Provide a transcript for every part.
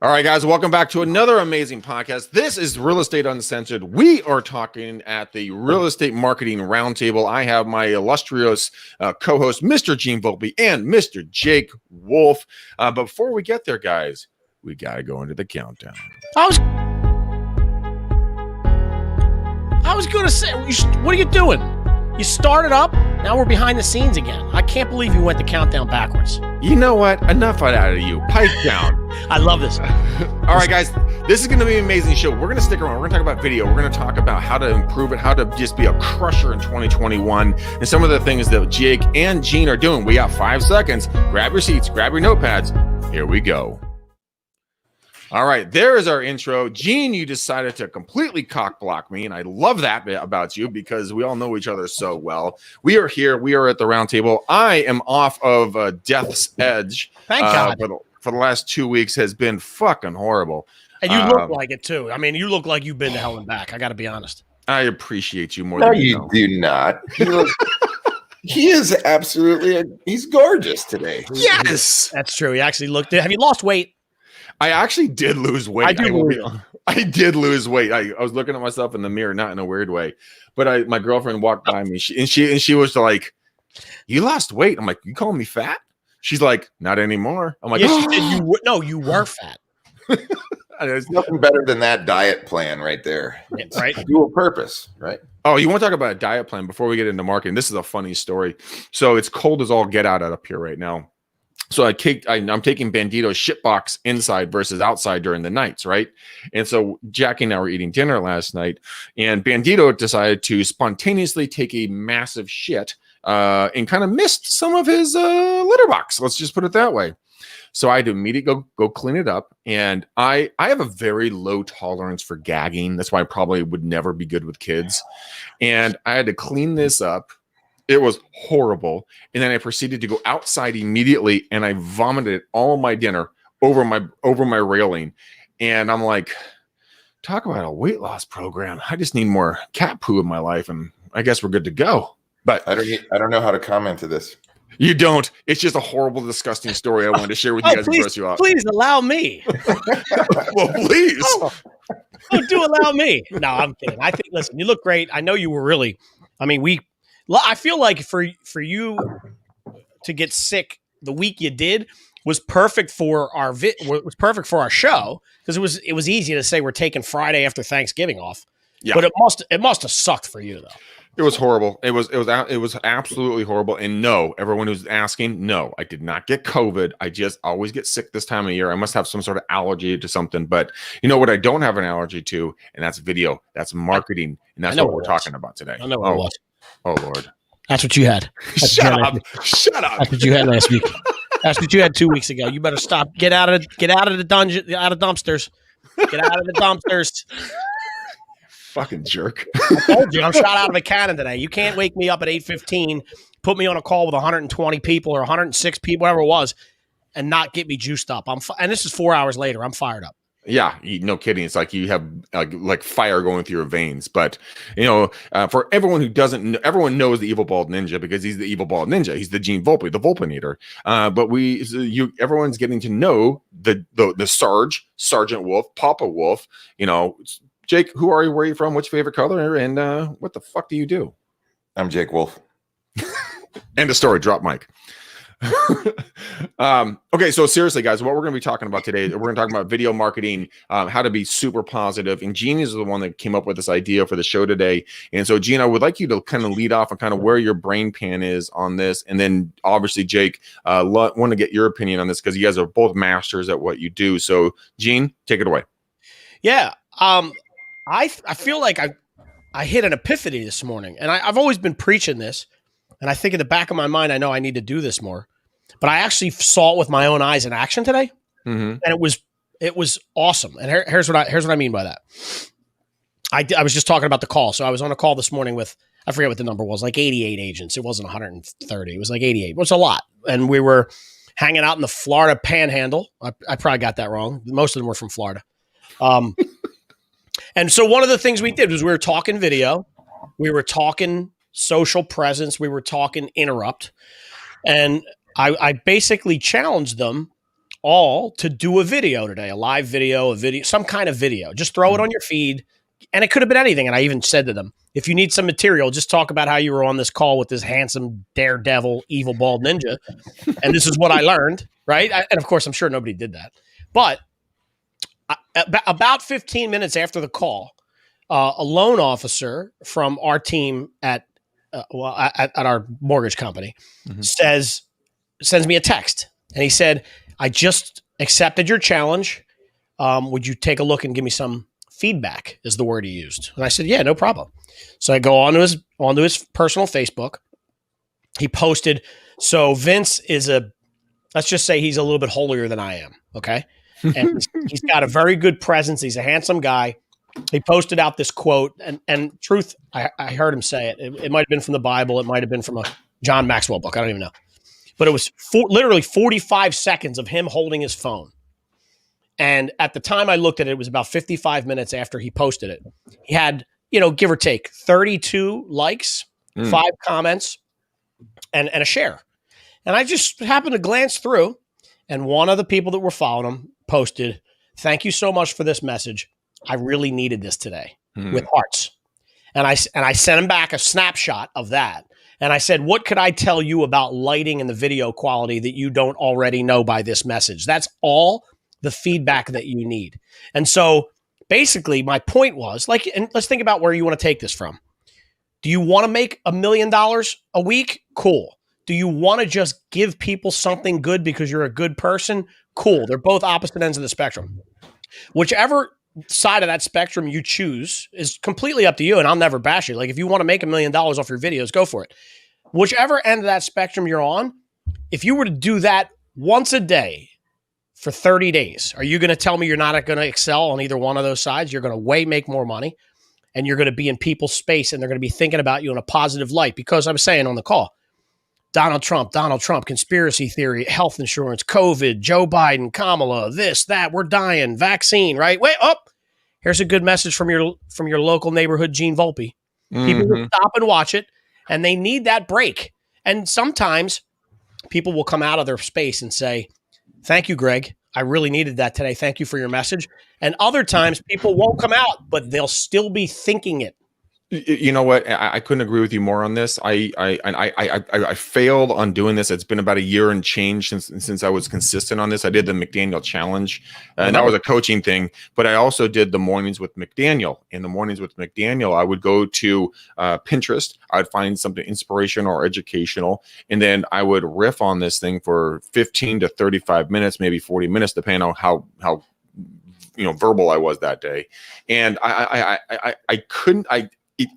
All right, guys, welcome back to another amazing podcast. This is Real Estate Uncensored. We are talking at the Real Estate Marketing Roundtable. I have my illustrious co-host, Mr. Gene Volpe, and Mr. Jake Wolf. But before we get there, guys, we got to go into the countdown. I was going to say, what are you doing? You started up, now we're behind the scenes again. I can't believe you went the countdown backwards. You know what? Enough out of you. Pipe down. I love this. All right, guys, this is going to be an amazing show. We're going to stick around. We're going to talk about video. We're going to talk about how to improve it, how to just be a crusher in 2021, and some of the things that Jake and Gene are doing. We got 5 seconds. Grab your seats, grab your notepads. Here we go. All right, there is our intro. Gene, you decided to completely cock block me, and I love that about you because we all know each other so well. We are here. We are at the round table. I am off of Death's Edge. Thank God. For the last 2 weeks has been fucking horrible. And you look like it, too. I mean, you look like you've been to hell and back. I got to be honest. I appreciate you more than you know. Do not. He is absolutely, he's gorgeous today. Yes. That's true. He actually looked, have you lost weight? I actually did lose weight. I did lose weight. I was looking at myself in the mirror, not in a weird way, but my girlfriend walked by me and she was like, "You lost weight." I'm like, "You calling me fat?" She's like, "Not anymore." I'm like, "Yes, she did. You were fat." There's nothing better than that diet plan right there. Right. Dual purpose, right? Oh, you want to talk about a diet plan before we get into marketing? This is a funny story. So it's cold as all get out up here right now. So I'm taking Bandito's shitbox inside versus outside during the nights, right? And so Jackie and I were eating dinner last night, and Bandito decided to spontaneously take a massive shit and kind of missed some of his litter box. Let's just put it that way. So I had to immediately go clean it up, and I have a very low tolerance for gagging. That's why I probably would never be good with kids. And I had to clean this up. It was horrible. And then I proceeded to go outside immediately and I vomited all my dinner over my railing. And I'm like, talk about a weight loss program. I just need more cat poo in my life. And I guess we're good to go. But I don't know how to comment to this. You don't. It's just a horrible, disgusting story I wanted to share with you guys and gross you out. Please allow me. Well, please. Do allow me. No, I'm kidding. I think, listen, you look great. I know you were really, I feel like for you to get sick the week you did was perfect for our show because it was easy to say we're taking Friday after Thanksgiving off. Yeah. But it must have sucked for you though. It was horrible. It was absolutely horrible. And no, everyone who's asking, no, I did not get COVID. I just always get sick this time of year. I must have some sort of allergy to something. But you know what I don't have an allergy to, and that's video. That's marketing, and that's what we're talking about today. I know what it was. Oh, Lord. That's what you had. Shut up. That's what you had last week. That's what you had 2 weeks ago. You better stop. Get out of the dungeon, out of dumpsters. Get out of the dumpsters. Fucking jerk. I told you, I'm shot out of a cannon today. You can't wake me up at 8:15, put me on a call with 120 people or 106 people, whatever it was, and not get me juiced up. And this is 4 hours later. I'm fired up. Yeah, no kidding. It's like you have like fire going through your veins. But for everyone who doesn't know, everyone knows the evil bald ninja because he's the evil bald ninja. He's the Gene Volpe, the Volpinator. But everyone's getting to know the Sergeant Wolf, Papa Wolf. Jake, who are you? Where are you from? What's your favorite color? And what the fuck do you do? I'm Jake Wolf. End of story. Drop mic. Okay, so seriously, guys, what we're going to be talking about today, we're going to talk about video marketing, how to be super positive. And Gene is the one that came up with this idea for the show today. And so, Gene, I would like you to kind of lead off and kind of where your brain pan is on this. And then, obviously, Jake, want to get your opinion on this because you guys are both masters at what you do. So, Gene, take it away. Yeah. I feel like I hit an epiphany this morning, and I've always been preaching this, and I think in the back of my mind, I know I need to do this more, but I actually saw it with my own eyes in action today, and it was awesome. And here's what I mean by that. I was just talking about the call. So I was on a call this morning with, I forget what the number was, like 88 agents. It wasn't 130. It was like 88. It was a lot. And we were hanging out in the Florida Panhandle. I probably got that wrong. Most of them were from Florida. And so one of the things we did was we were talking video, we were talking social presence, we were talking interrupt. And I basically challenged them all to do a video today, a live video, some kind of video. Just throw it on your feed. And it could have been anything. And I even said to them, if you need some material, just talk about how you were on this call with this handsome daredevil, evil bald ninja. And this is what I learned, right? And of course, I'm sure nobody did that. But about 15 minutes after the call, a loan officer from our team at our mortgage company sends me a text. And he said, I just accepted your challenge. Would you take a look and give me some feedback, is the word he used. And I said, yeah, no problem. So I go onto his personal Facebook. He posted, so Vince is let's just say he's a little bit holier than I am. Okay. And he's got a very good presence. He's a handsome guy. He posted out this quote and truth. I heard him say it. It might've been from the Bible. It might've been from a John Maxwell book. I don't even know, but it was literally 45 seconds of him holding his phone. And at the time I looked at it, it was about 55 minutes after he posted it. He had, give or take 32 likes, 5 comments, and a share. And I just happened to glance through, and one of the people that were following him posted, "Thank you so much for this message. I really needed this today," with hearts. And I sent him back a snapshot of that. And I said, what could I tell you about lighting and the video quality that you don't already know by this message? That's all the feedback that you need. And so basically my point was and let's think about where you want to take this from. Do you want to make $1 million a week? Cool. Do you want to just give people something good because you're a good person? Cool. They're both opposite ends of the spectrum. Whichever side of that spectrum you choose is completely up to you. And I'll never bash you. Like, if you want to make $1 million off your videos, go for it. Whichever end of that spectrum you're on, if you were to do that once a day for 30 days, are you going to tell me you're not going to excel on either one of those sides? You're going to make more money, and you're going to be in people's space, and they're going to be thinking about you in a positive light. Because I was saying on the call, Donald Trump, conspiracy theory, health insurance, COVID, Joe Biden, Kamala, this, that, we're dying, vaccine, right? Wait, here's a good message from your local neighborhood Gene Volpe. People will stop and watch it, and they need that break. And sometimes people will come out of their space and say, "Thank you, Greg. I really needed that today. Thank you for your message." And other times people won't come out, but they'll still be thinking it. You know what? I couldn't agree with you more on this. I failed on doing this. It's been about a year and change since I was consistent on this. I did the McDaniel challenge, and that was a coaching thing. But I also did the mornings with McDaniel. In the mornings with McDaniel, I would go to Pinterest. I'd find something inspirational or educational, and then I would riff on this thing for 15 to 35 minutes, maybe 40 minutes, depending on how verbal I was that day. And I couldn't.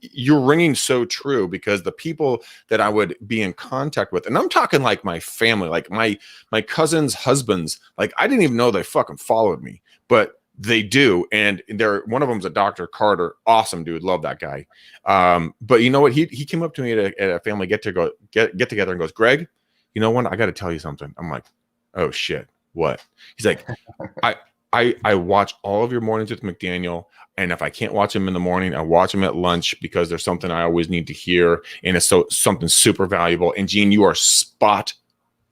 You're ringing so true, because the people that I would be in contact with, and I'm talking like my family, like my cousins' husbands, like I didn't even know they fucking followed me, but they do. And one of them's a Dr. Carter. Awesome dude. Love that guy. But you know what? He came up to me at a family get together and goes, "Greg, you know what? I got to tell you something." I'm like, "Oh shit. What?" He's like, I watch all of your mornings with McDaniel, and if I can't watch him in the morning, I watch him at lunch, because there's something I always need to hear, and it's something super valuable. And Gene, you are spot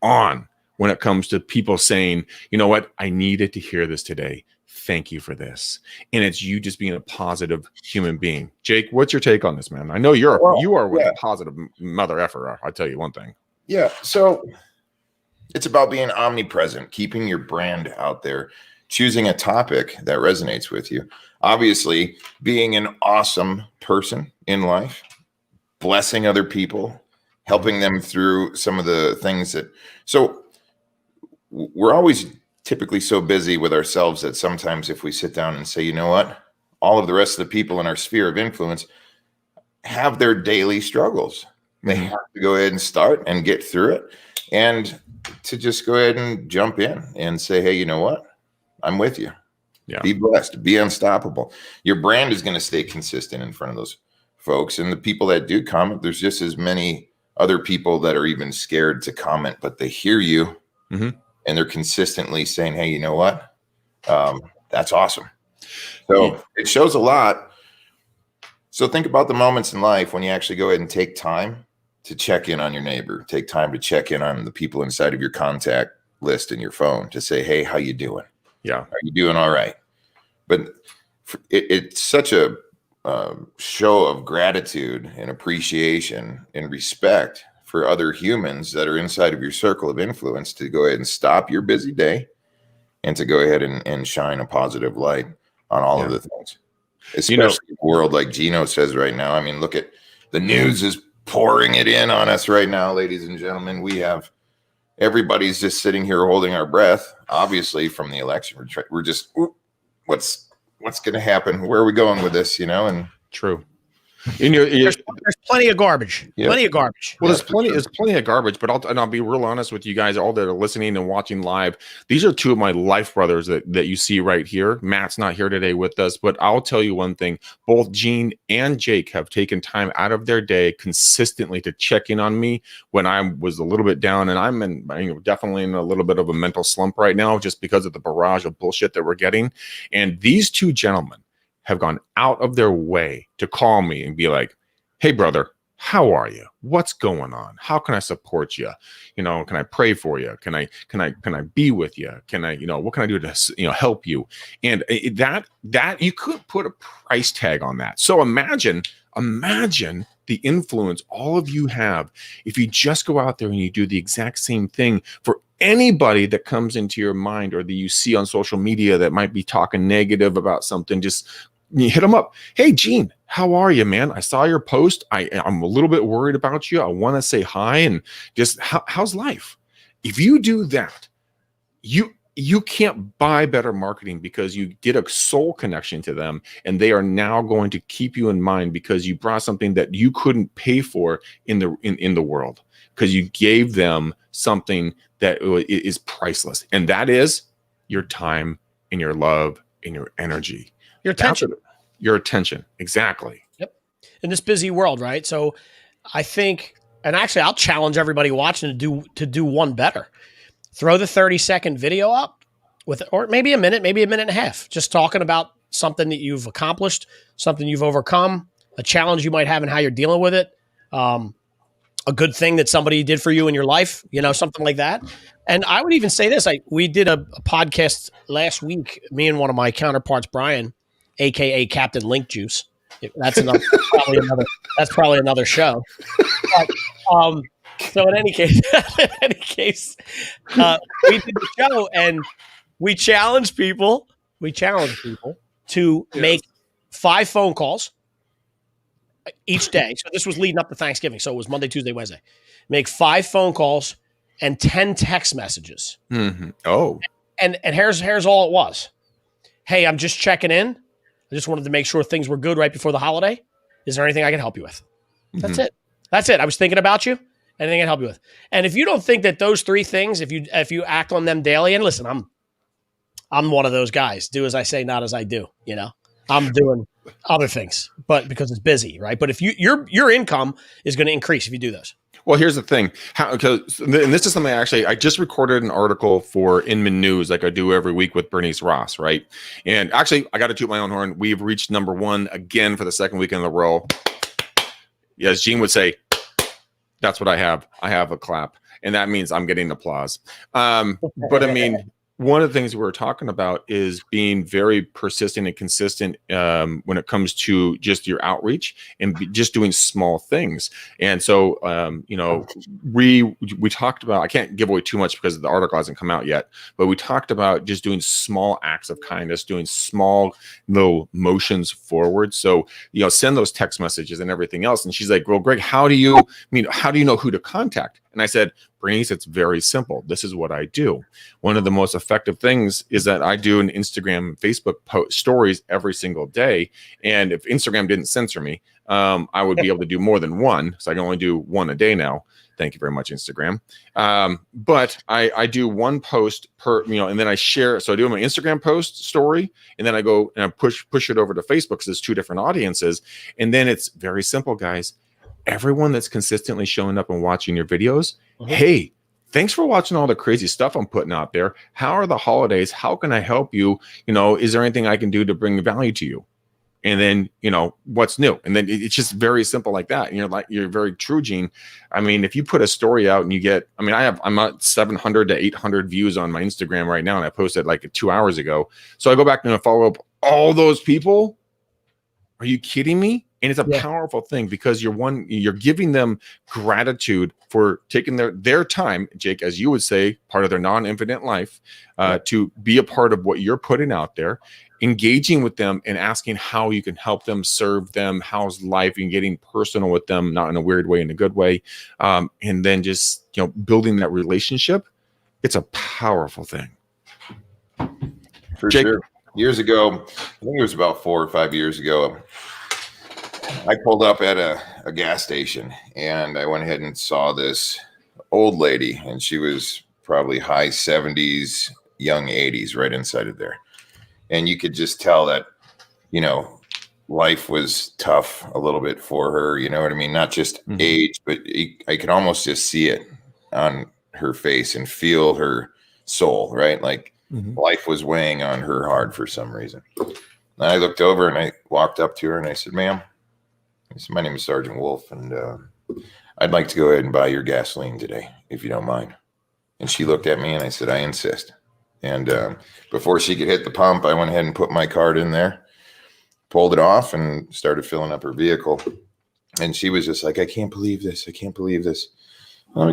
on when it comes to people saying, "You know what? I needed to hear this today. Thank you for this." And it's you just being a positive human being. Jake, what's your take on this, man? I know you are a positive mother effer. I'll tell you one thing. Yeah. So it's about being omnipresent, keeping your brand out there, choosing a topic that resonates with you. Obviously, being an awesome person in life, blessing other people, helping them through some of the things that. So we're always typically so busy with ourselves that sometimes if we sit down and say, you know what, all of the rest of the people in our sphere of influence have their daily struggles. They have to go ahead and start and get through it, and to just go ahead and jump in and say, "Hey, you know what? I'm with you. Yeah. Be blessed. Be unstoppable." Your brand is going to stay consistent in front of those folks. And the people that do comment, there's just as many other people that are even scared to comment, but they hear you and they're consistently saying, "Hey, you know what? That's awesome." So it shows a lot. So think about the moments in life when you actually go ahead and take time to check in on your neighbor, take time to check in on the people inside of your contact list in your phone to say, hey, how you doing? Yeah. Are you doing all right? But it's such a show of gratitude and appreciation and respect for other humans that are inside of your circle of influence to go ahead and stop your busy day and to go ahead and shine a positive light on all of the things, especially in a world like Gino says right now. I mean, look at the news is pouring it in on us right now, ladies and gentlemen. Everybody's just sitting here holding our breath, obviously, from the election. We're just, what's going to happen? Where are we going with this? And true. There's plenty of garbage. Yeah. Plenty of garbage. Well, there's plenty of garbage, but I'll be real honest with you guys, all that are listening and watching live. These are two of my life brothers that you see right here. Matt's not here today with us, but I'll tell you one thing. Both Gene and Jake have taken time out of their day consistently to check in on me when I was a little bit down, and I'm definitely in a little bit of a mental slump right now just because of the barrage of bullshit that we're getting. And these two gentlemen have gone out of their way to call me and be like, hey, brother, how are you? What's going on? How can I support you? Can I pray for you? Can I be with you? Can I, what can I do to, help you? And that you could put a price tag on that. So imagine the influence all of you have if you just go out there and you do the exact same thing for anybody that comes into your mind or that you see on social media that might be talking negative about something. Just you hit them up. Hey, Gene, how are you, man? I saw your post. I'm a little bit worried about you. I want to say hi and just how's life? If you do that, you can't buy better marketing because you get a soul connection to them, and they are now going to keep you in mind because you brought something that you couldn't pay for in the world, because you gave them something that is priceless, and that is your time and your love and your energy. Your attention. Your attention. Exactly. Yep. In this busy world, right? So I think, and actually I'll challenge everybody watching to do one better. Throw the 30-second video up or maybe a minute and a half, just talking about something that you've accomplished, something you've overcome, a challenge you might have and how you're dealing with it. A good thing that somebody did for you in your life, something like that. And I would even say this, we did a podcast last week, me and one of my counterparts, Brian, AKA Captain Link Juice. That's probably another show. But, so in any case, we did the show and we challenged people to make 5 phone calls each day. So this was leading up to Thanksgiving. So it was Monday, Tuesday, Wednesday. Make 5 phone calls and 10 text messages. Mm-hmm. Oh. And here's all it was. Hey, I'm just checking in. I just wanted to make sure things were good right before the holiday. Is there anything I can help you with? That's it. That's it. I was thinking about you. Anything I can help you with? And if you don't think that those 3 things, if you act on them daily, and listen, I'm one of those guys. Do as I say, not as I do. I'm doing other things, but because it's busy, right? But if your income is going to increase if you do those. Well, here's the thing. And this is something I just recorded an article for Inman News, like I do every week with Bernice Ross, right? And actually, I got to toot my own horn. We've reached #1 again for the second week in a row. As Gene would say, that's what I have. I have a clap, and that means I'm getting applause. But I mean, one of the things we're talking about is being very persistent and consistent when it comes to just your outreach and just doing small things. And so, we talked about, I can't give away too much because the article hasn't come out yet, but we talked about just doing small acts of kindness, doing small little motions forward. So, send those text messages and everything else. And she's like, well, Greg, how do you know who to contact? And I said, Bernice, it's very simple. This is what I do. One of the most effective things is that I do an Instagram and Facebook stories every single day. And if Instagram didn't censor me, I would be able to do more than one. So I can only do one a day now. Thank you very much, Instagram. But I do one post per, and then I share. So I do my Instagram post story, and then I go and I push it over to Facebook because there's 2 different audiences. And then it's very simple, guys. Everyone that's consistently showing up and watching your videos, hey, thanks for watching all the crazy stuff I'm putting out there. How are the holidays? How can I help you? Is there anything I can do to bring value to you? and then, what's new? And then it's just very simple like that. And you're very true, Gene. I mean, if you put a story out and you get, I mean, I'm at 700 to 800 views on my Instagram right now. And I posted like 2 hours ago. So I go back and I follow up all those people. Are you kidding me? And it's a powerful thing because you're giving them gratitude for taking their time, Jake, as you would say, part of their non-infinite life, to be a part of what you're putting out there, engaging with them and asking how you can help them, serve them, how's life, and getting personal with them, not in a weird way, in a good way. And then just, building that relationship. It's a powerful thing. For Jake, sure. Years ago, I think it was about 4 or 5 years ago, I pulled up at a gas station and I went ahead and saw this old lady, and she was probably high 70s, young 80s, right inside of there. And you could just tell that, life was tough a little bit for her. You know what I mean? Not just age, but I could almost just see it on her face and feel her soul, right? Like life was weighing on her hard for some reason. And I looked over and I walked up to her and I said, "Ma'am," I said, "my name is Sergeant Wolf, and I'd like to go ahead and buy your gasoline today, if you don't mind." And she looked at me and I said, "I insist." And before she could hit the pump, I went ahead and put my card in there, pulled it off, and started filling up her vehicle. And she was just like, "I can't believe this. I can't believe this." Well,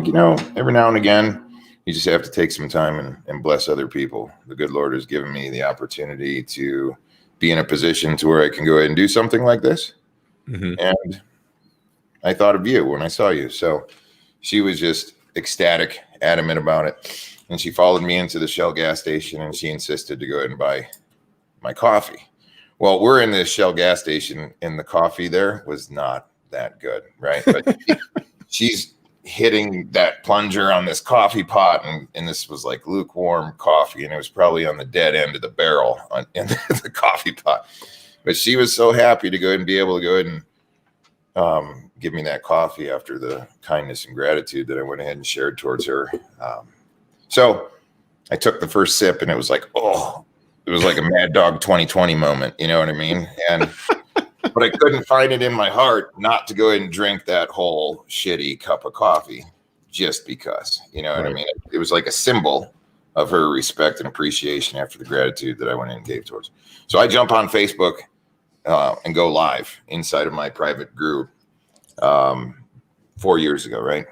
every now and again, you just have to take some time and bless other people. The good Lord has given me the opportunity to be in a position to where I can go ahead and do something like this. And I thought of you when I saw you. So she was just ecstatic, adamant about it. And she followed me into the Shell gas station and she insisted to go ahead and buy my coffee. Well, we're in this Shell gas station and the coffee there was not that good, right? But she's hitting that plunger on this coffee pot, and this was like lukewarm coffee, and it was probably on the dead end of the barrel in the coffee pot. But she was so happy to go ahead and be able to go ahead and give me that coffee after the kindness and gratitude that I went ahead and shared towards her. So I took the first sip and it was like, it was like a Mad Dog 2020 moment. You know what I mean? But I couldn't find it in my heart not to go ahead and drink that whole shitty cup of coffee just because, you know what I mean? It was like a symbol of her respect and appreciation after the gratitude that I went in and gave towards her. So I jump on Facebook and go live inside of my private group 4 years ago, right?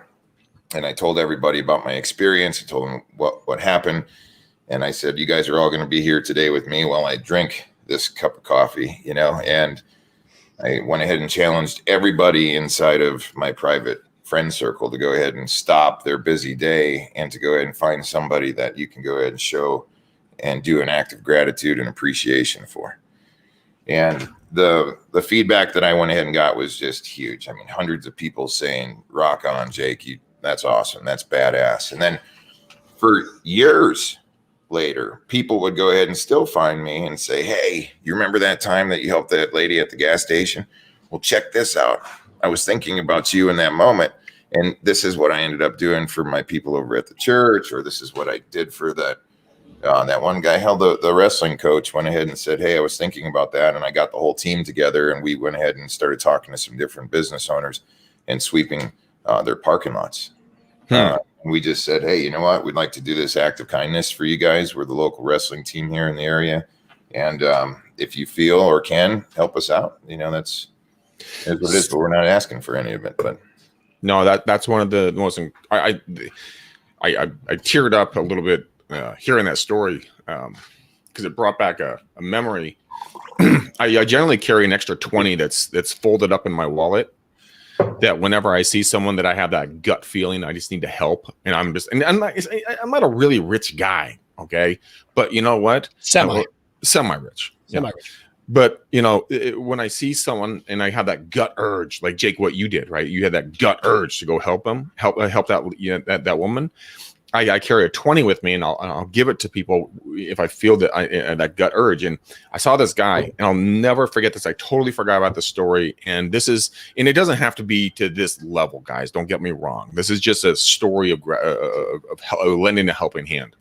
And I told everybody about my experience. I told them what happened. And I said, "You guys are all going to be here today with me while I drink this cup of coffee," and I went ahead and challenged everybody inside of my private friend circle to go ahead and stop their busy day and to go ahead and find somebody that you can go ahead and show and do an act of gratitude and appreciation for. And the feedback that I went ahead and got was just huge. I mean, hundreds of people saying, "Rock on, Jake. That's awesome. That's badass." And then for years later, people would go ahead and still find me and say, "Hey, you remember that time that you helped that lady at the gas station? Well, check this out. I was thinking about you in that moment. And this is what I ended up doing for my people over at the church," or "This is what I did for that one guy." Hell, the wrestling coach went ahead and said, "Hey, I was thinking about that." And I got the whole team together and we went ahead and started talking to some different business owners and sweeping their parking lots. We just said, "Hey, you know what? We'd like to do this act of kindness for you guys. We're the local wrestling team here in the area. And if you feel or can help us out, that's what it is, but we're not asking for any of it." But no, that's one of the most, I teared up a little bit hearing that story because it brought back a memory. I generally carry an extra 20 that's folded up in my wallet, that whenever I see someone that I have that gut feeling, I just need to help. And I'm not a really rich guy. Okay. But you know what? Semi-rich. But when I see someone and I have that gut urge, like Jake, what you did, right? You had that gut urge to go help that woman. I carry a 20 with me and I'll give it to people if I feel that gut urge. And I saw this guy and I'll never forget this. I totally forgot about the story. And it doesn't have to be to this level, guys. Don't get me wrong. This is just a story of lending a helping hand.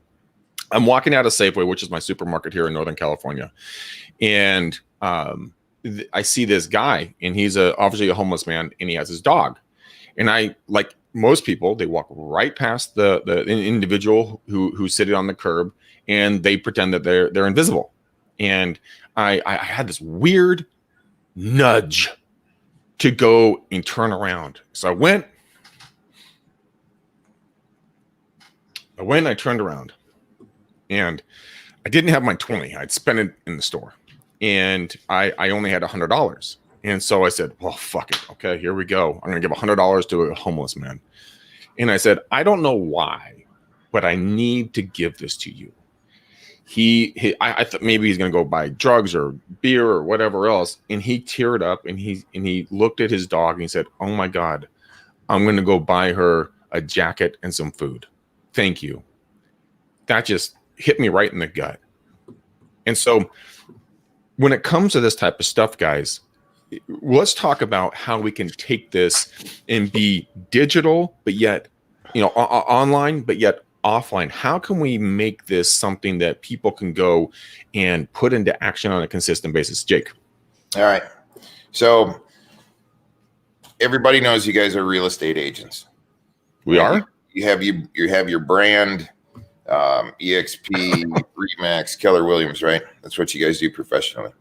I'm walking out of Safeway, which is my supermarket here in Northern California. And I see this guy, and he's obviously a homeless man, and he has his dog. And I, like most people, they walk right past the individual who's sitting on the curb, and they pretend that they're invisible. And I had this weird nudge to go and turn around. So I went, I turned around, and I didn't have my 20. I'd spent it in the store, and I only had $100. And so I said, well, fuck it. Okay, here we go. I'm going to give $100 to a homeless man. And I said, I don't know why, but I need to give this to you. I thought maybe he's going to go buy drugs or beer or whatever else. And he teared up, and he looked at his dog, and he said, oh my God, I'm going to go buy her a jacket and some food. Thank you. That just hit me right in the gut. And so when it comes to this type of stuff, guys, let's talk about how we can take this and be digital, but yet, online, but yet offline. How can we make this something that people can go and put into action on a consistent basis? Jake. All right. So everybody knows you guys are real estate agents. We are. You have your brand, EXP, Remax, Keller Williams, right? That's what you guys do professionally.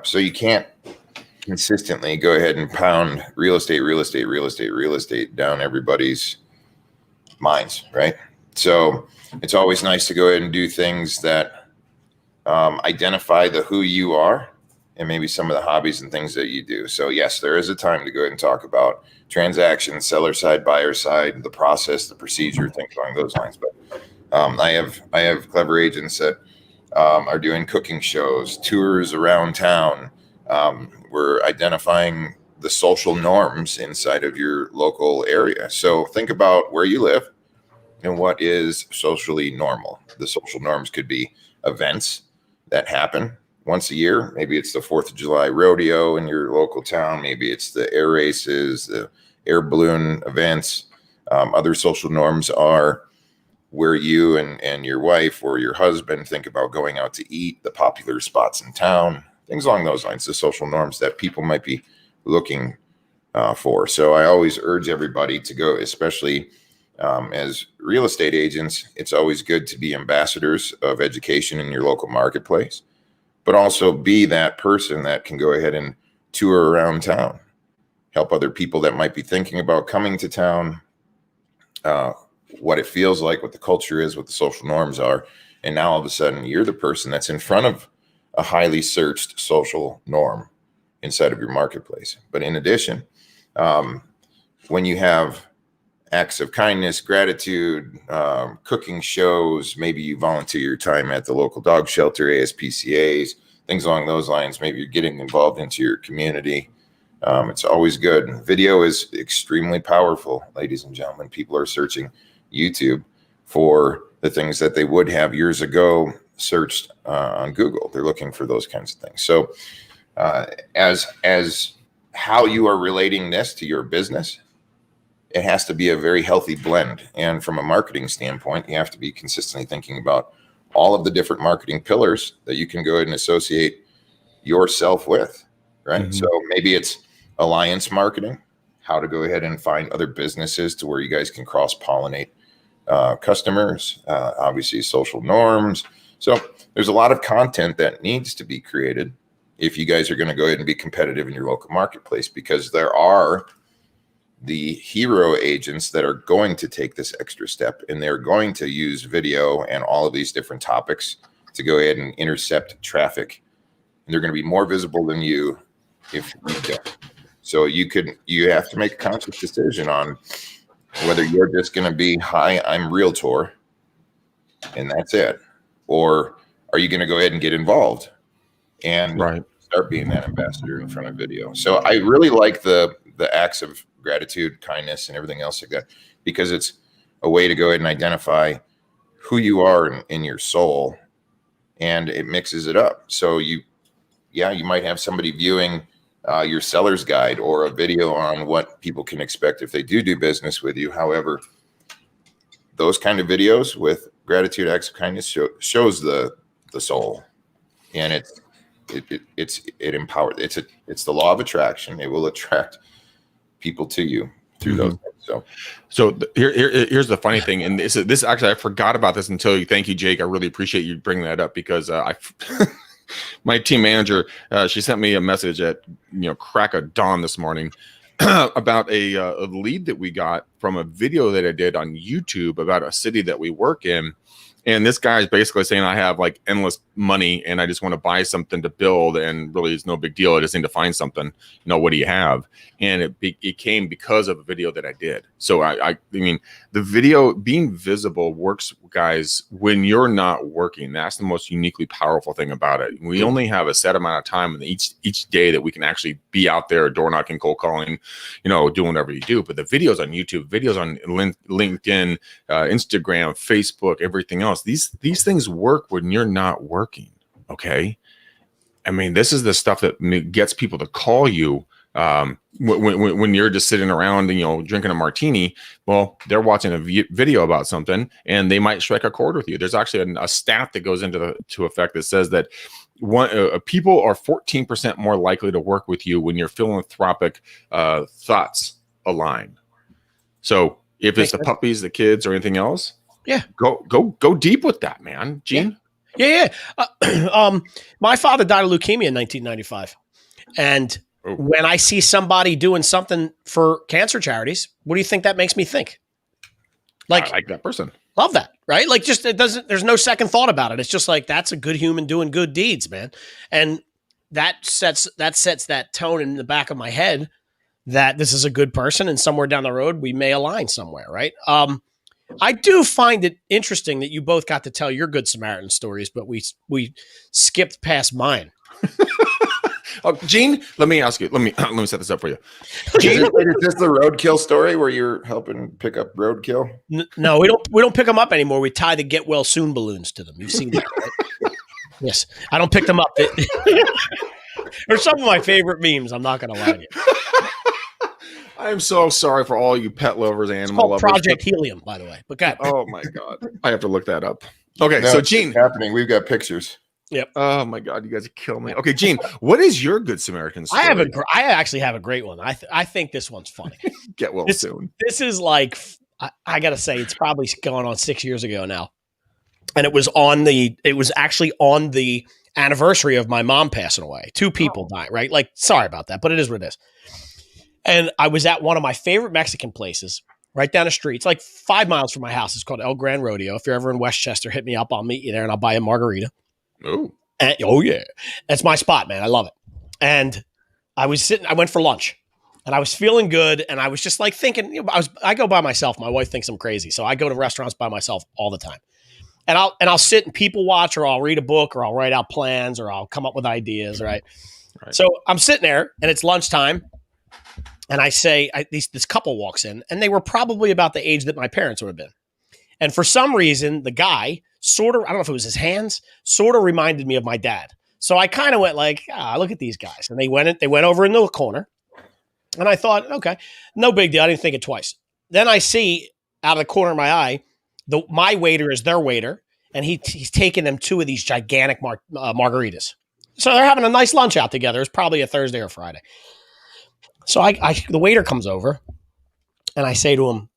So you can't consistently go ahead and pound real estate down everybody's minds, right? So it's always nice to go ahead and do things that identify the who you are and maybe some of the hobbies and things that you do. So yes, there is a time to go ahead and talk about transactions, seller side, buyer side, the process, the procedure, things along those lines. But I have clever agents that are doing cooking shows, tours around town. We're identifying the social norms inside of your local area. So think about where you live and what is socially normal. The social norms could be events that happen once a year. Maybe it's the 4th of July rodeo in your local town. Maybe it's the air races, the air balloon events. Other social norms are where you and your wife or your husband think about going out to eat, the popular spots in town, things along those lines, the social norms that people might be looking for. So I always urge everybody to go, especially as real estate agents, it's always good to be ambassadors of education in your local marketplace, but also be that person that can go ahead and tour around town, help other people that might be thinking about coming to town, what it feels like, what the culture is, what the social norms are. And now all of a sudden you're the person that's in front of a highly searched social norm inside of your marketplace. But in addition, when you have acts of kindness, gratitude, cooking shows, maybe you volunteer your time at the local dog shelter, ASPCAs, things along those lines. Maybe you're getting involved into your community. It's always good. Video is extremely powerful, ladies and gentlemen. People are searching YouTube for the things that they would have years ago searched on Google. They're looking for those kinds of things. So as how you are relating this to your business, it has to be a very healthy blend. And from a marketing standpoint, you have to be consistently thinking about all of the different marketing pillars that you can go ahead and associate yourself with, right? Mm-hmm. So maybe it's alliance marketing, how to go ahead and find other businesses to where you guys can cross-pollinate customers, obviously social norms. So there's a lot of content that needs to be created if you guys are going to go ahead and be competitive in your local marketplace, because there are the hero agents that are going to take this extra step, and they're going to use video and all of these different topics to go ahead and intercept traffic. And they're going to be more visible than you if you don't. So you have to make a conscious decision on whether you're just going to be, hi, I'm Realtor, and that's it. Or are you going to go ahead and get involved and start being that ambassador in front of video? So I really like the acts of gratitude, kindness, and everything else like that, because it's a way to go ahead and identify who you are in your soul, and it mixes it up. So you might have somebody viewing your seller's guide or a video on what people can expect if they do business with you. However, those kind of videos with gratitude, acts of kindness shows the soul, and it empowers. It's the law of attraction. It will attract people to you through those things. Here's the funny thing, and this actually I forgot about this until you. Thank you, Jake. I really appreciate you bringing that up because my team manager she sent me a message at crack of dawn this morning about a lead that we got from a video that I did on YouTube about a city that we work in. And this guy is basically saying, I have like endless money and I just want to buy something to build. And really, it's no big deal. I just need to find something. What do you have? And it came because of a video that I did. So I mean, the video being visible works, guys, when you're not working. That's the most uniquely powerful thing about it. We only have a set amount of time in each day that we can actually be out there door knocking, cold calling, doing whatever you do. But the videos on YouTube, videos on LinkedIn, Instagram, Facebook, everything else, these things work when you're not working. Okay. I mean, this is the stuff that gets people to call you when you're just sitting around and drinking a martini. Well, they're watching a video about something and they might strike a chord with you. There's actually a stat that goes into effect that says that people are 14% more likely to work with you when your philanthropic thoughts align. So if it's the puppies, the kids, or anything else, go deep with that, man. Gene? Yeah. My father died of leukemia in 1995. And when I see somebody doing something for cancer charities, what do you think that makes me think? I like that person. Love that, right? Like, just there's no second thought about it. It's just like, that's a good human doing good deeds, man. And that sets that tone in the back of my head that this is a good person, and somewhere down the road we may align somewhere, right? I do find it interesting that you both got to tell your Good Samaritan stories, but we skipped past mine. Gene, let me ask you. Let me set this up for you. Gene, is this the roadkill story where you're helping pick up roadkill? No, we don't pick them up anymore. We tie the get well soon balloons to them. You've seen that, right? Yes, I don't pick them up. They're some of my favorite memes. I'm not going to lie to you. I am so sorry for all you pet lovers, animal lovers. Project Helium, by the way. But God. Oh my God, I have to look that up. Okay, so Gene, happening. We've got pictures. Yep. Oh my God, you guys are killing me. Okay, Gene, what is your Good Samaritan story? I actually have a great one. I think this one's funny. Get well soon. This is like, I gotta say, it's probably going on 6 years ago now, and it was actually on the anniversary of my mom passing away. 2 people died. Right? Like, sorry about that, but it is what it is. And I was at one of my favorite Mexican places right down the street. It's like 5 miles from my house. It's called El Gran Rodeo. If you're ever in Westchester, hit me up. I'll meet you there and I'll buy a margarita. Oh yeah. That's my spot, man. I love it. And I went for lunch and I was feeling good. And I was just like thinking, I go by myself. My wife thinks I'm crazy. So I go to restaurants by myself all the time. And I'll sit and people watch, or I'll read a book, or I'll write out plans, or I'll come up with ideas. Right. So I'm sitting there and it's lunchtime. And I say, this couple walks in, and they were probably about the age that my parents would have been. And for some reason, the guy sort of, I don't know if it was his hands, sort of reminded me of my dad. So I kind of went like, look at these guys. And they went over into a corner. And I thought, okay, no big deal. I didn't think it twice. Then I see out of the corner of my eye, my waiter is their waiter. And he's taking them 2 of these gigantic margaritas. So they're having a nice lunch out together. It's probably a Thursday or Friday. So the waiter comes over and I say to him,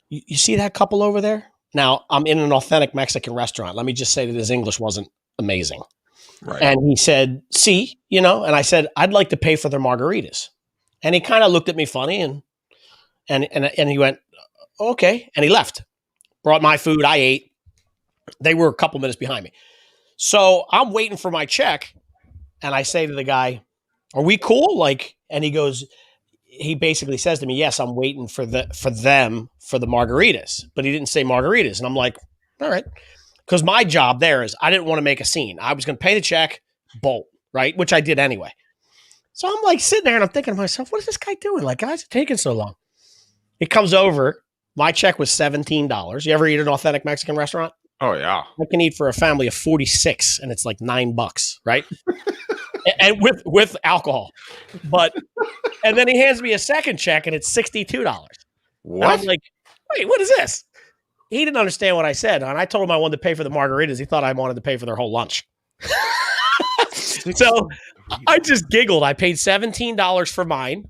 you see that couple over there? Now, I'm in an authentic Mexican restaurant. Let me just say that his English wasn't amazing. Right. And he said, see, and I said, I'd like to pay for their margaritas. And he kind of looked at me funny and he went, okay. And he left, brought my food. I ate. They were a couple minutes behind me. So I'm waiting for my check. And I say to the guy, are we cool? And he basically says to me, yes, I'm waiting for the margaritas, but he didn't say margaritas. And I'm like, all right. Because my job there is I didn't want to make a scene. I was going to pay the check, bolt, right? Which I did anyway. So I'm like sitting there and I'm thinking to myself, what is this guy doing? Like, guys are taking so long. He comes over. My check was $17. You ever eat at an authentic Mexican restaurant? Oh yeah. I can eat for a family of 46 and it's like $9, right? And with alcohol. And then he hands me a second check and it's $62. What? And I'm like, wait, what is this? He didn't understand what I said. And I told him I wanted to pay for the margaritas. He thought I wanted to pay for their whole lunch. So I just giggled. I paid $17 for mine,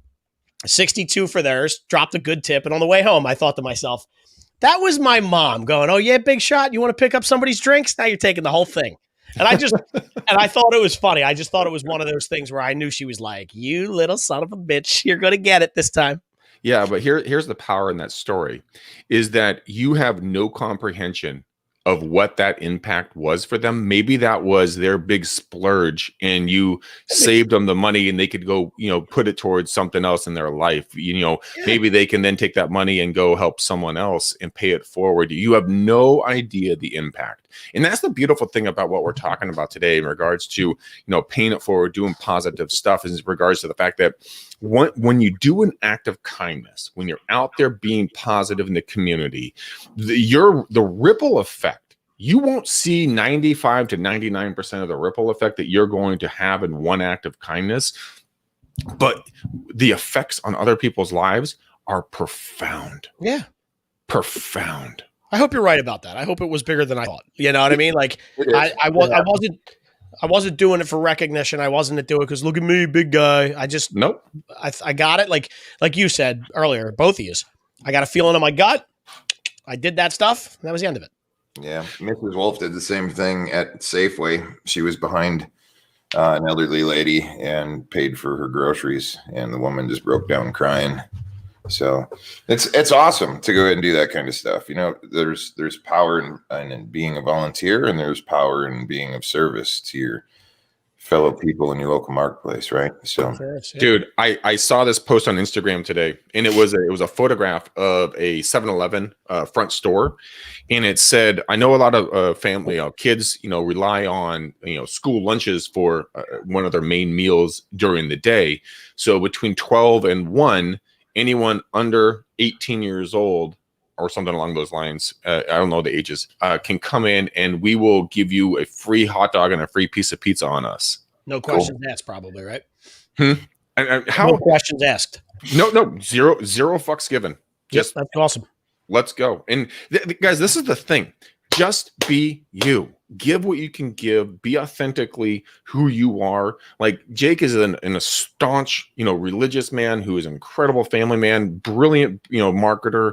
$62 for theirs, dropped a good tip. And on the way home, I thought to myself, that was my mom going, oh, yeah, big shot. You want to pick up somebody's drinks? Now you're taking the whole thing. And I thought it was funny. I just thought it was one of those things where I knew she was like, you little son of a bitch, you're going to get it this time. Yeah, but here's the power in that story is that you have no comprehension of what that impact was for them. Maybe that was their big splurge and you saved them the money and they could go, put it towards something else in their life. Maybe they can then take that money and go help someone else and pay it forward. You have no idea the impact. And that's the beautiful thing about what we're talking about today in regards to, paying it forward, doing positive stuff, is in regards to the fact that when you do an act of kindness, when you're out there being positive in the community, the ripple effect, you won't see 95 to 99% of the ripple effect that you're going to have in one act of kindness, but the effects on other people's lives are profound. Yeah. Profound. I hope you're right about that. I hope it was bigger than I thought. You know what I mean? Like I wasn't doing it for recognition. I wasn't doing it because look at me, big guy. Nope. I got it. Like you said earlier, both of you. I got a feeling in my gut. I did that stuff. And that was the end of it. Yeah. Mrs. Wolf did the same thing at Safeway. She was behind an elderly lady and paid for her groceries. And the woman just broke down crying. So it's awesome to go ahead and do that kind of stuff. There's power in being a volunteer, and there's power in being of service to your fellow people in your local marketplace, right? So, dude, I saw this post on Instagram today, and it was a photograph of a 7-Eleven front store, and it said, I know a lot of family kids, rely on school lunches for one of their main meals during the day. So between 12 and 1. Anyone under 18 years old or something along those lines, I don't know the ages, can come in and we will give you a free hot dog and a free piece of pizza on us. No questions asked, probably, right? And how? No questions asked. No, zero fucks given. Just that's awesome. Let's go. And guys, this is the thing. Just be you. Give what you can give. Be authentically who you are. Like Jake is a staunch, religious man who is an incredible family man, brilliant, marketer.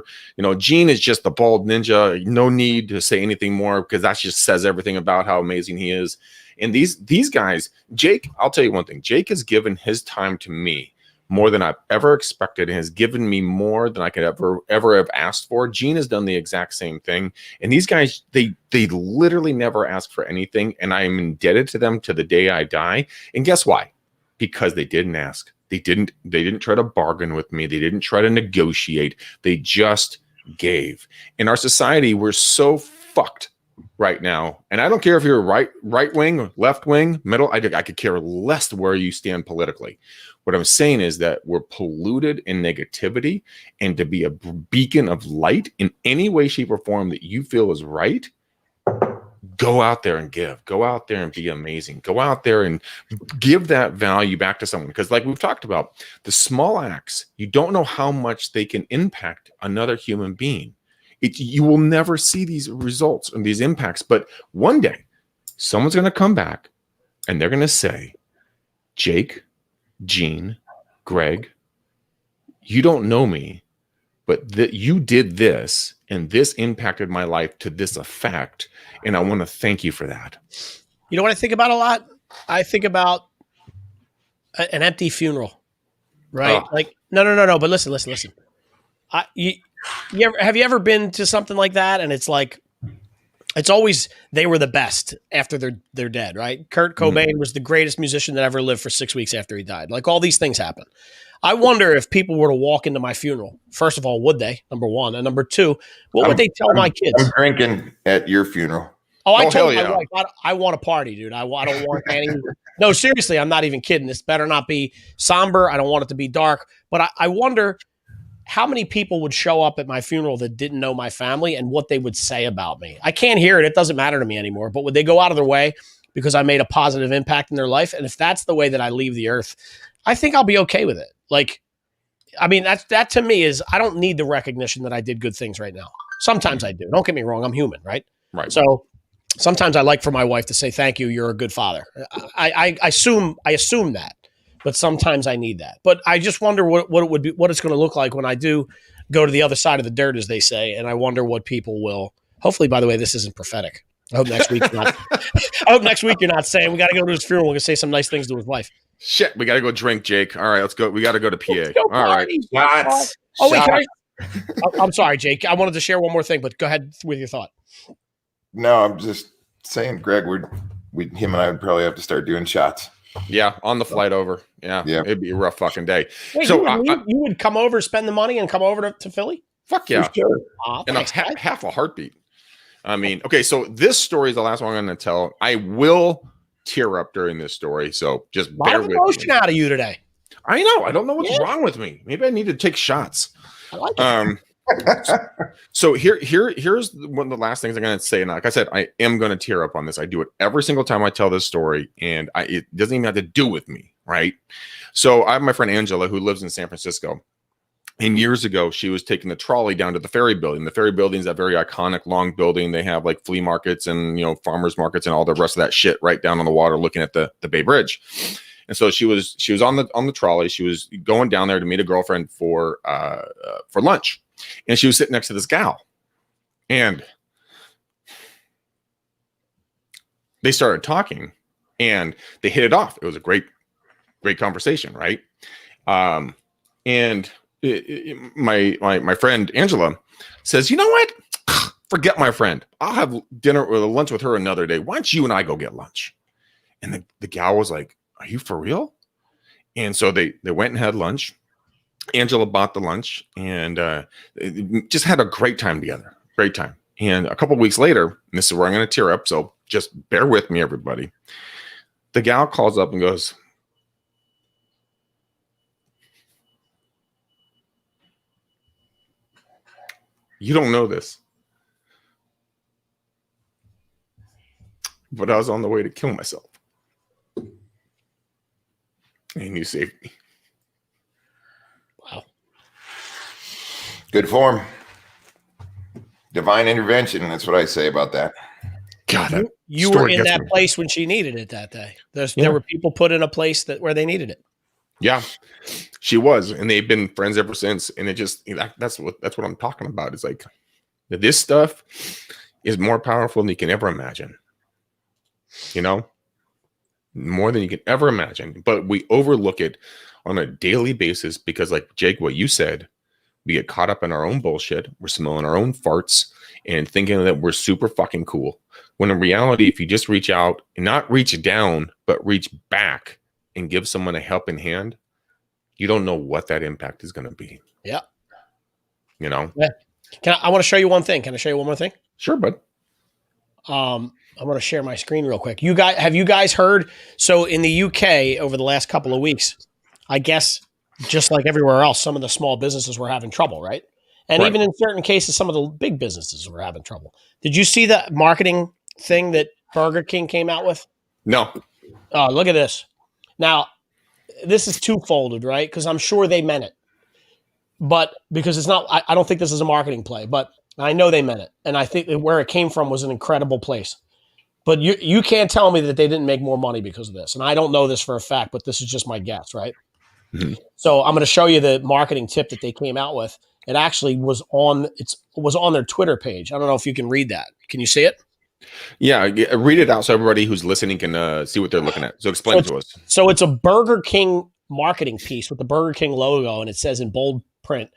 Gene is just the bald ninja. No need to say anything more because that just says everything about how amazing he is. And these guys, Jake, I'll tell you one thing. Jake has given his time to me more than I've ever expected, and has given me more than I could ever have asked for. Gene has done the exact same thing. And these guys, they literally never ask for anything. And I am indebted to them to the day I die. And guess why? Because they didn't ask. They didn't try to bargain with me. They didn't try to negotiate. They just gave. In our society, we're so fucked right now. And I don't care if you're right wing, left wing, middle. I could care less where you stand politically. What I'm saying is that we're polluted in negativity, and to be a beacon of light in any way, shape, or form that you feel is right, go out there and give. Go out there and be amazing. Go out there and give that value back to someone. Because like we've talked about, the small acts, you don't know how much they can impact another human being. You will never see these results and these impacts. But one day, someone's going to come back and they're going to say, Jake, Gene, Greg, you don't know me, but you did this, and this impacted my life to this effect, and I want to thank you for that. You know what I think about a lot? I think about an empty funeral, right? Like, no. But listen. Have you ever been to something like that? And it's like, it's always, they were the best after they're dead, right? Kurt Cobain was the greatest musician that ever lived for 6 weeks after he died. Like, all these things happen. I wonder if people were to walk into my funeral, first of all, would they? Number one. And number two, what would they tell my kids? I'm drinking at your funeral. I told my wife, I want a party, dude. I don't want any. No, seriously, I'm not even kidding. This better not be somber. I don't want it to be dark. But I wonder how many people would show up at my funeral that didn't know my family and what they would say about me. I can't hear it. It doesn't matter to me anymore. But would they go out of their way because I made a positive impact in their life? And if that's the way that I leave the earth, I think I'll be okay with it. Like, I mean, that to me is, I don't need the recognition that I did good things right now. Sometimes I do. Don't get me wrong. I'm human, right? Right. So sometimes I like for my wife to say, thank you, you're a good father. I assume that, but sometimes I need that. But I just wonder what it would be, what it's going to look like when I do go to the other side of the dirt, as they say. And I wonder what people will, hopefully, by the way, this isn't prophetic. I hope next week you're not, I hope next week you're not saying, we got to go to his funeral. We're going to say some nice things to his wife. Shit, we got to go drink, Jake. All right, let's go. We got to go to PA. Go All right. Shots. Oh, wait, Shots. I'm sorry, Jake. I wanted to share one more thing, but go ahead with your thought. No, I'm just saying, Greg, him and I would probably have to start doing shots. Yeah, on the flight over. Yeah, Yeah. it'd be a rough fucking day. Wait, So you would come over, spend the money, and come over to Philly? fuck yeah, For sure. and Thanks, guys. half a heartbeat. I mean, okay, so this story is the last one I'm going to tell. I will tear up during this story, so just A lot bear of with emotion me. out of you today. I know. I don't know what's Yeah. wrong with me. Maybe I need to take shots. I like it. So here's one of the last things I'm going to say. And like I said, I am going to tear up on this. I do it every single time I tell this story, and it doesn't even have to do with me, right? So I have my friend Angela who lives in San Francisco. And years ago, she was taking the trolley down to the Ferry Building. The Ferry Building is that very iconic long building. They have like flea markets and, you know, farmers markets and all the rest of that shit right down on the water looking at the Bay Bridge. And so she was on the trolley. She was going down there to meet a girlfriend for lunch. And she was sitting next to this gal. And they started talking and they hit it off. It was a great conversation, right? And my friend Angela says, you know what? Forget my friend. I'll have dinner or lunch with her another day. Why don't you and I go get lunch? And the gal was like, are you for real? And so they went and had lunch. Angela bought the lunch and just had a great time together. Great time. And a couple of weeks later, and this is where I'm going to tear up, so just bear with me, everybody. The gal calls up and goes, you don't know this, but I was on the way to kill myself. And you saved me. Wow. Good form. Divine intervention. That's what I say about that. God, You were in that place when she needed it that day. There were people put in a place where they needed it. Yeah, she was, and they've been friends ever since. And it just that's what I'm talking about. It's like this stuff is more powerful than you can ever imagine. You know, more than you can ever imagine. But we overlook it on a daily basis because, like Jake, what you said, we get caught up in our own bullshit. We're smelling our own farts and thinking that we're super fucking cool. When in reality, if you just reach out and not reach down, but reach back and give someone a helping hand, you don't know what that impact is going to be. Yeah. You know? Yeah. I want to show you one thing. Can I show you one more thing? Sure, bud. I'm going to share my screen real quick. Have you guys heard? So in the UK over the last couple of weeks, I guess just like everywhere else, some of the small businesses were having trouble, right? And even in certain cases, some of the big businesses were having trouble. Did you see the marketing thing that Burger King came out with? No. Oh, look at this. Now, this is two-folded, right? Because I'm sure they meant it. But because it's not, I don't think this is a marketing play, but I know they meant it. And I think that where it came from was an incredible place. But you can't tell me that they didn't make more money because of this. And I don't know this for a fact, but this is just my guess, right? Mm-hmm. So I'm going to show you the marketing tip that they came out with. It actually was on their Twitter page. I don't know if you can read that. Can you see it? Yeah, read it out so everybody who's listening can see what they're looking at. So explain it to us. So it's a Burger King marketing piece with the Burger King logo, and it says in bold print,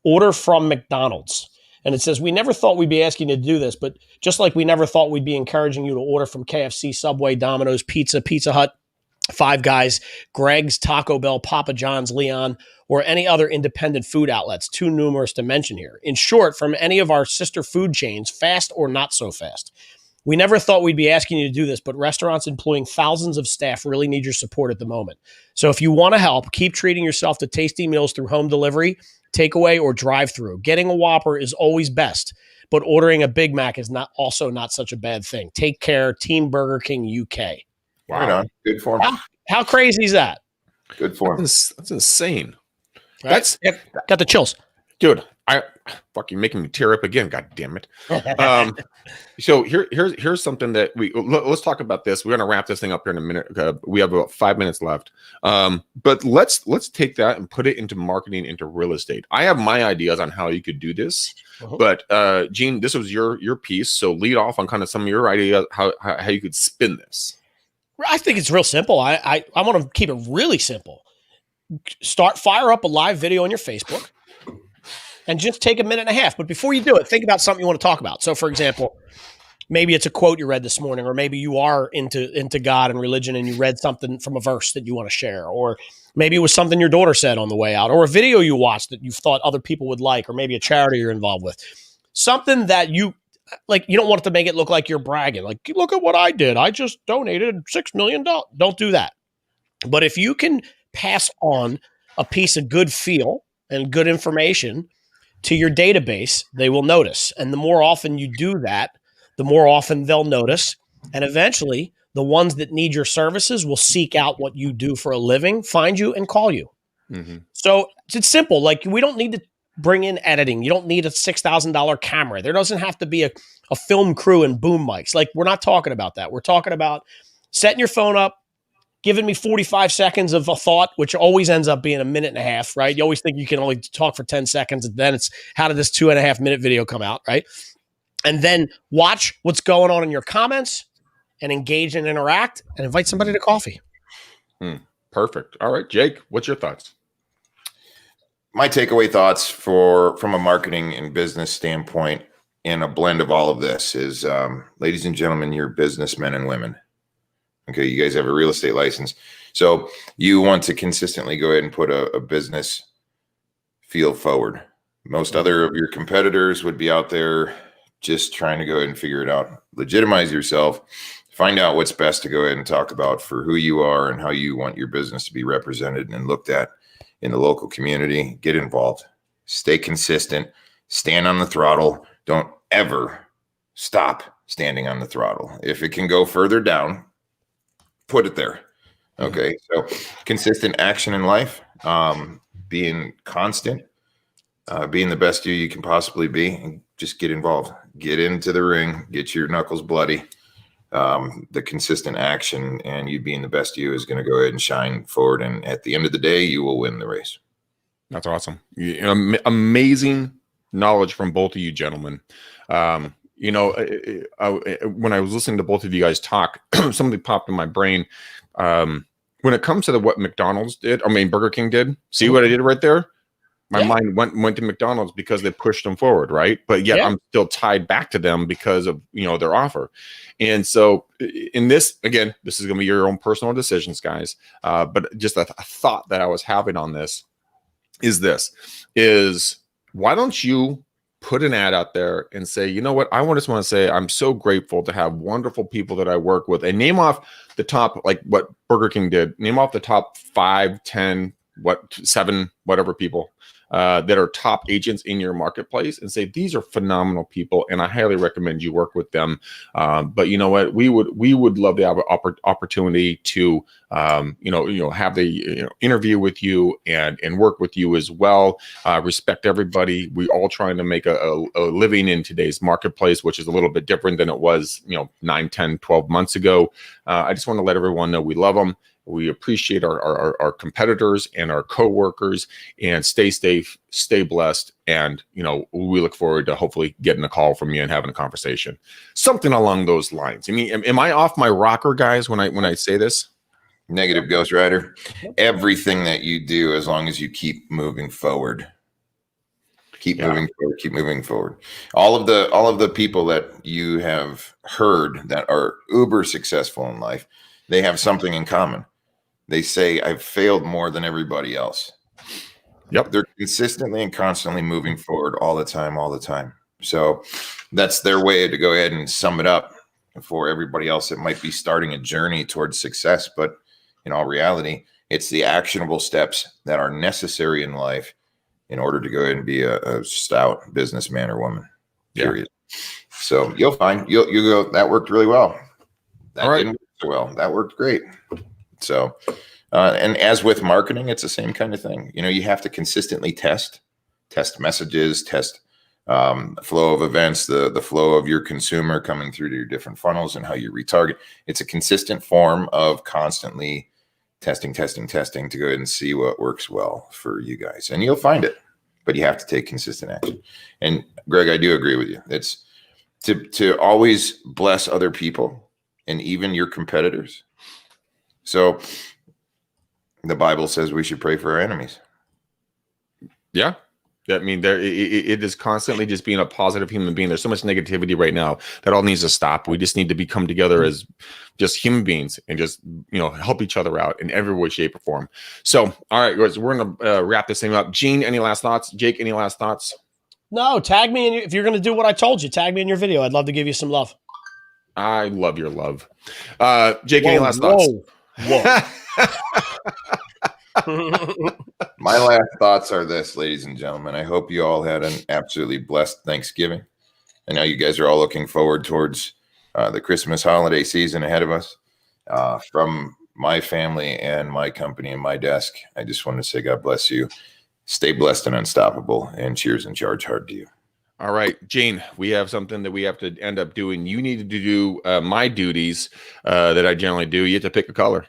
"Order from McDonald's." And it says, "We never thought we'd be asking you to do this, but just like we never thought we'd be encouraging you to order from KFC, Subway, Domino's, Pizza, Pizza Hut, Five Guys, Greg's, Taco Bell, Papa John's, Leon, or any other independent food outlets, too numerous to mention here. In short, from any of our sister food chains, fast or not so fast. We never thought we'd be asking you to do this, but restaurants employing thousands of staff really need your support at the moment. So if you want to help, keep treating yourself to tasty meals through home delivery, takeaway, or drive-through. Getting a Whopper is always best, but ordering a Big Mac is not such a bad thing. Take care, Team Burger King UK." Wow. Right on. Good form. How crazy is that? Good form. That's insane. Right? Got the chills. Dude, I fucking making me tear up again. God damn it. So here's something that let's talk about this. We're going to wrap this thing up here in a minute. We have about 5 minutes left. But let's take that and put it into marketing, into real estate. I have my ideas on how you could do this, but Gene, this was your piece. So lead off on kind of some of your ideas how you could spin this. I think it's real simple. I want to keep it really simple. Fire up a live video on your Facebook. And just take a minute and a half. But before you do it, think about something you want to talk about. So, for example, maybe it's a quote you read this morning, or maybe you are into God and religion and you read something from a verse that you want to share, or maybe it was something your daughter said on the way out, or a video you watched that you thought other people would like, or maybe a charity you're involved with. Something that you like, you don't want it to make it look like you're bragging. Like, look at what I did. I just donated $6 million. Don't do that. But if you can pass on a piece of good feel and good information to your database, they will notice. And the more often you do that, the more often they'll notice. And eventually, the ones that need your services will seek out what you do for a living, find you, and call you. Mm-hmm. So it's simple. Like, we don't need to bring in editing. You don't need a $6,000 camera. There doesn't have to be a film crew and boom mics. Like, we're not talking about that. We're talking about setting your phone up, giving me 45 seconds of a thought, which always ends up being a minute and a half, right? You always think you can only talk for 10 seconds, and then it's, how did this 2.5 minute video come out, right? And then watch what's going on in your comments and engage and interact and invite somebody to coffee. Perfect. All right, Jake, what's your thoughts? My takeaway thoughts from a marketing and business standpoint in a blend of all of this is, ladies and gentlemen, you're businessmen and women. Okay, you guys have a real estate license. So you want to consistently go ahead and put a business feel forward. Most other of your competitors would be out there just trying to go ahead and figure it out. Legitimize yourself. Find out what's best to go ahead and talk about for who you are and how you want your business to be represented and looked at in the local community. Get involved. Stay consistent. Stand on the throttle. Don't ever stop standing on the throttle. If it can go further down, put it there. Okay. So consistent action in life, being constant, being the best you can possibly be, and just get involved, get into the ring, get your knuckles bloody. The consistent action and you being the best you is going to go ahead and shine forward. And at the end of the day, you will win the race. That's awesome. Amazing knowledge from both of you gentlemen. When I was listening to both of you guys talk, something popped in my brain. When it comes to what McDonald's did, Burger King did, see what I did right there? My mind went to McDonald's because they pushed them forward, right? But yet I'm still tied back to them because of, their offer. And so in this, again, this is going to be your own personal decisions, guys. But just a thought that I was having on this is why don't you put an ad out there and say, you know what, I just want to say I'm so grateful to have wonderful people that I work with, and name off the top, like what Burger King did, name off the top 5, 10, 7, whatever people that are top agents in your marketplace, and say, these are phenomenal people and I highly recommend you work with them. But you know what, we would love to have an opportunity to have the interview with you and work with you as well. Respect everybody. We all trying to make a living in today's marketplace, which is a little bit different than it was 9, 10, 12 months ago. I just want to let everyone know we love them. We appreciate our competitors and our coworkers, and stay safe, stay blessed. And, we look forward to hopefully getting a call from you and having a conversation, something along those lines. I mean, am I off my rocker, guys, when I say this? Negative, Ghost Rider. Everything that you do, as long as you keep moving forward, keep moving forward. All of the people that you have heard that are uber successful in life, they have something in common. They say, I've failed more than everybody else. Yep. They're consistently and constantly moving forward all the time. So that's their way to go ahead and sum it up for everybody else that might be starting a journey towards success. But in all reality, it's the actionable steps that are necessary in life in order to go ahead and be a stout businessman or woman, period. Yeah. So you'll find, you'll go, that worked really well. That all right. didn't work so well. That worked great. So, and as with marketing, it's the same kind of thing. You have to consistently test test messages, test flow of events, the flow of your consumer coming through to your different funnels and how you retarget. It's a consistent form of constantly testing to go ahead and see what works well for you guys. And you'll find it, but you have to take consistent action. And Greg, I do agree with you. It's to always bless other people and even your competitors. So the Bible says we should pray for our enemies. Yeah. I mean, it is constantly just being a positive human being. There's so much negativity right now that all needs to stop. We just need to become together as just human beings and just, help each other out in every way, shape, or form. So, all right, guys, we're going to wrap this thing up. Gene, any last thoughts? Jake, any last thoughts? No, tag me if you're going to do what I told you. Tag me in your video. I'd love to give you some love. I love your love. Jake, any last thoughts? Whoa. My last thoughts are this, ladies and gentlemen. I hope you all had an absolutely blessed Thanksgiving. I know you guys are all looking forward towards the Christmas holiday season ahead of us. From my family and my company and my desk, I just want to say God bless you. Stay blessed and unstoppable, and cheers and charge hard to you. All right, Gene, we have something that we have to end up doing. You need to do my duties that I generally do. You have to pick a color.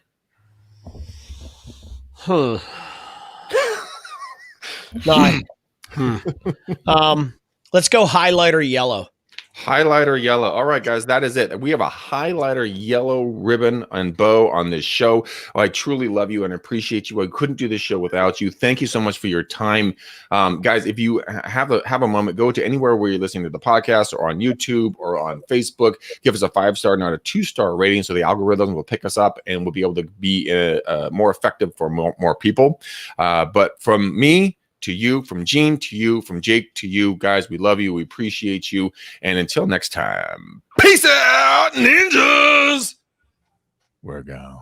Let's go highlighter yellow. Highlighter yellow. All right, guys, that is it. We have a highlighter yellow ribbon and bow on this show. I truly love you and appreciate you. I couldn't do this show without you. Thank you so much for your time. Guys, if you have a moment, go to anywhere where you're listening to the podcast or on YouTube or on Facebook. Give us a 5-star, not a 2-star rating, so the algorithm will pick us up and we'll be able to be more effective for more people. But from me to you, from Gene to you, from Jake to you, guys, we love you. We appreciate you. And until next time, peace out, ninjas. We're gone.